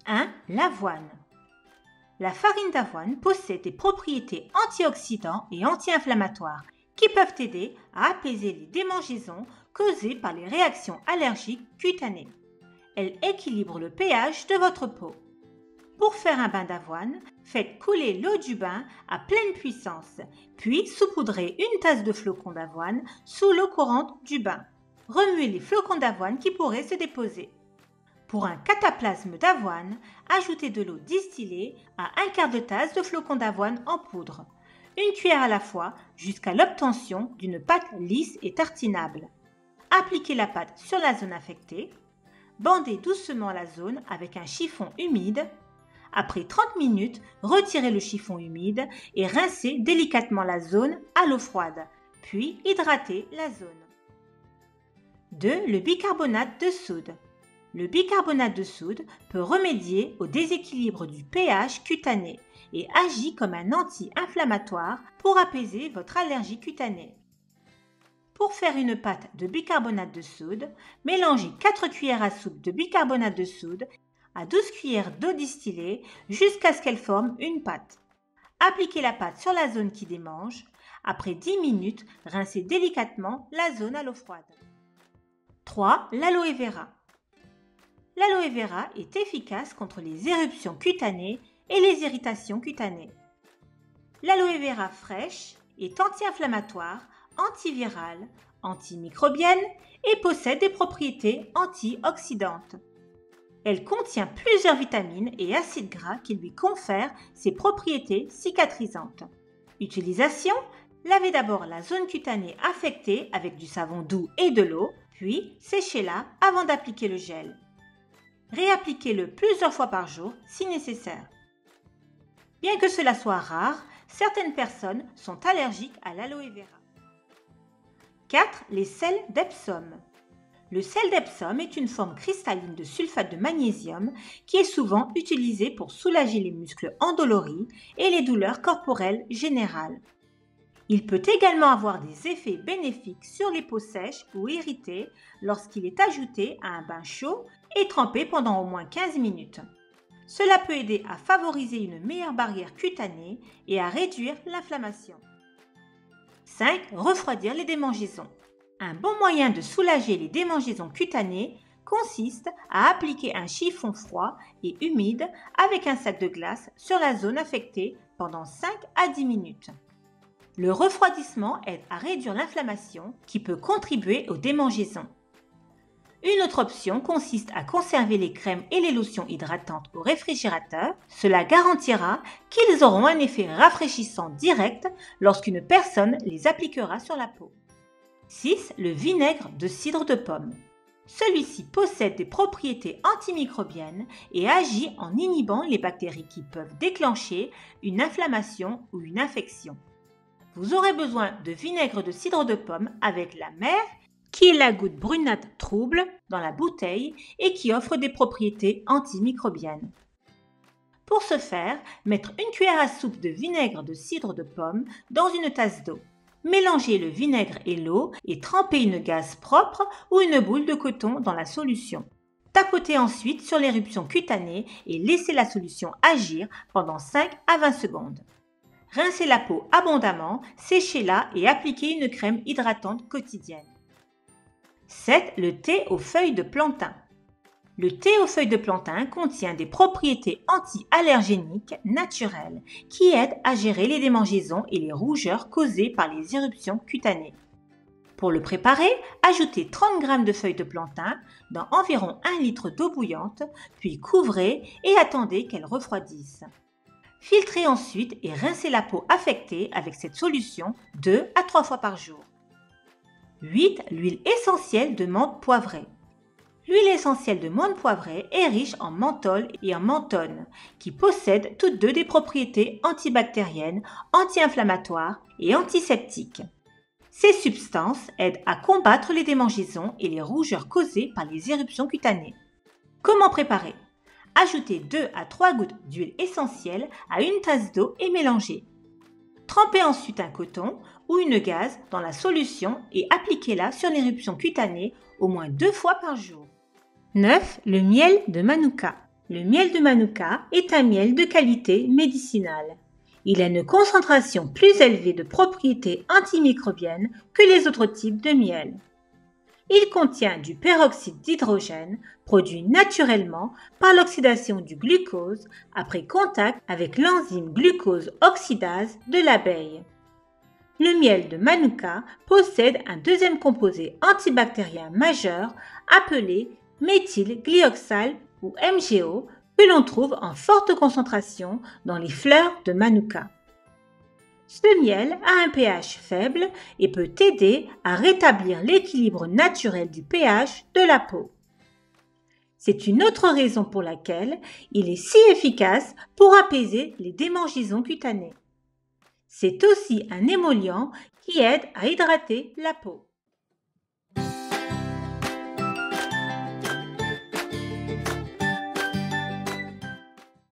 1. L'avoine. La farine d'avoine possède des propriétés antioxydants et anti-inflammatoires qui peuvent aider à apaiser les démangeaisons causées par les réactions allergiques cutanées. Elle équilibre le pH de votre peau. Pour faire un bain d'avoine, faites couler l'eau du bain à pleine puissance, puis saupoudrez une tasse de flocons d'avoine sous l'eau courante du bain. Remuez les flocons d'avoine qui pourraient se déposer. Pour un cataplasme d'avoine, ajoutez de l'eau distillée à un quart de tasse de flocons d'avoine en poudre, une cuillère à la fois jusqu'à l'obtention d'une pâte lisse et tartinable. Appliquez la pâte sur la zone affectée. Bandez doucement la zone avec un chiffon humide. Après 30 minutes, retirez le chiffon humide et rincez délicatement la zone à l'eau froide, puis hydratez la zone. 2. Le bicarbonate de soude. Le bicarbonate de soude peut remédier au déséquilibre du pH cutané et agit comme un anti-inflammatoire pour apaiser votre allergie cutanée. Pour faire une pâte de bicarbonate de soude, mélangez 4 cuillères à soupe de bicarbonate de soude à 12 cuillères d'eau distillée jusqu'à ce qu'elle forme une pâte. Appliquez la pâte sur la zone qui démange. Après 10 minutes, rincez délicatement la zone à l'eau froide. 3. L'aloe vera. L'aloe vera est efficace contre les éruptions cutanées et les irritations cutanées. L'aloe vera fraîche est anti-inflammatoire, antivirale, antimicrobienne et possède des propriétés antioxydantes. Elle contient plusieurs vitamines et acides gras qui lui confèrent ses propriétés cicatrisantes. Utilisation: lavez d'abord la zone cutanée affectée avec du savon doux et de l'eau, puis séchez-la avant d'appliquer le gel. Réappliquez-le plusieurs fois par jour si nécessaire. Bien que cela soit rare, certaines personnes sont allergiques à l'aloe vera. 4. Les sels d'Epsom. Le sel d'Epsom est une forme cristalline de sulfate de magnésium qui est souvent utilisé pour soulager les muscles endoloris et les douleurs corporelles générales. Il peut également avoir des effets bénéfiques sur les peaux sèches ou irritées lorsqu'il est ajouté à un bain chaud et trempé pendant au moins 15 minutes. Cela peut aider à favoriser une meilleure barrière cutanée et à réduire l'inflammation. 5. Refroidir les démangeaisons. Un bon moyen de soulager les démangeaisons cutanées consiste à appliquer un chiffon froid et humide avec un sac de glace sur la zone affectée pendant 5 à 10 minutes. Le refroidissement aide à réduire l'inflammation qui peut contribuer aux démangeaisons. Une autre option consiste à conserver les crèmes et les lotions hydratantes au réfrigérateur. Cela garantira qu'ils auront un effet rafraîchissant direct lorsqu'une personne les appliquera sur la peau. 6. Le vinaigre de cidre de pomme. Celui-ci possède des propriétés antimicrobiennes et agit en inhibant les bactéries qui peuvent déclencher une inflammation ou une infection. Vous aurez besoin de vinaigre de cidre de pomme avec la mer, qui est la goutte brunâtre trouble dans la bouteille et qui offre des propriétés antimicrobiennes. Pour ce faire, mettre une cuillère à soupe de vinaigre de cidre de pomme dans une tasse d'eau. Mélangez le vinaigre et l'eau et trempez une gaze propre ou une boule de coton dans la solution. Tapotez ensuite sur l'éruption cutanée et laissez la solution agir pendant 5 à 20 secondes. Rincez la peau abondamment, séchez-la et appliquez une crème hydratante quotidienne. 7. Le thé aux feuilles de plantain. Le thé aux feuilles de plantain contient des propriétés anti-allergéniques naturelles qui aident à gérer les démangeaisons et les rougeurs causées par les éruptions cutanées. Pour le préparer, ajoutez 30 g de feuilles de plantain dans environ 1 litre d'eau bouillante, puis couvrez et attendez qu'elles refroidissent. Filtrez ensuite et rincez la peau affectée avec cette solution 2 à 3 fois par jour. 8. L'huile essentielle de menthe poivrée. L'huile essentielle de menthe poivrée est riche en menthol et en menthone, qui possèdent toutes deux des propriétés antibactériennes, anti-inflammatoires et antiseptiques. Ces substances aident à combattre les démangeaisons et les rougeurs causées par les éruptions cutanées. Comment préparer? Ajoutez 2 à 3 gouttes d'huile essentielle à une tasse d'eau et mélangez. Trempez ensuite un coton ou une gaze dans la solution et appliquez-la sur l'éruption cutanée au moins 2 fois par jour. 9. Le miel de Manuka. Le miel de Manuka est un miel de qualité médicinale. Il a une concentration plus élevée de propriétés antimicrobiennes que les autres types de miel. Il contient du peroxyde d'hydrogène produit naturellement par l'oxydation du glucose après contact avec l'enzyme glucose oxydase de l'abeille. Le miel de Manuka possède un deuxième composé antibactérien majeur appelé méthylglyoxal ou MgO que l'on trouve en forte concentration dans les fleurs de Manuka. Ce miel a un pH faible et peut aider à rétablir l'équilibre naturel du pH de la peau. C'est une autre raison pour laquelle il est si efficace pour apaiser les démangeaisons cutanées. C'est aussi un émollient qui aide à hydrater la peau.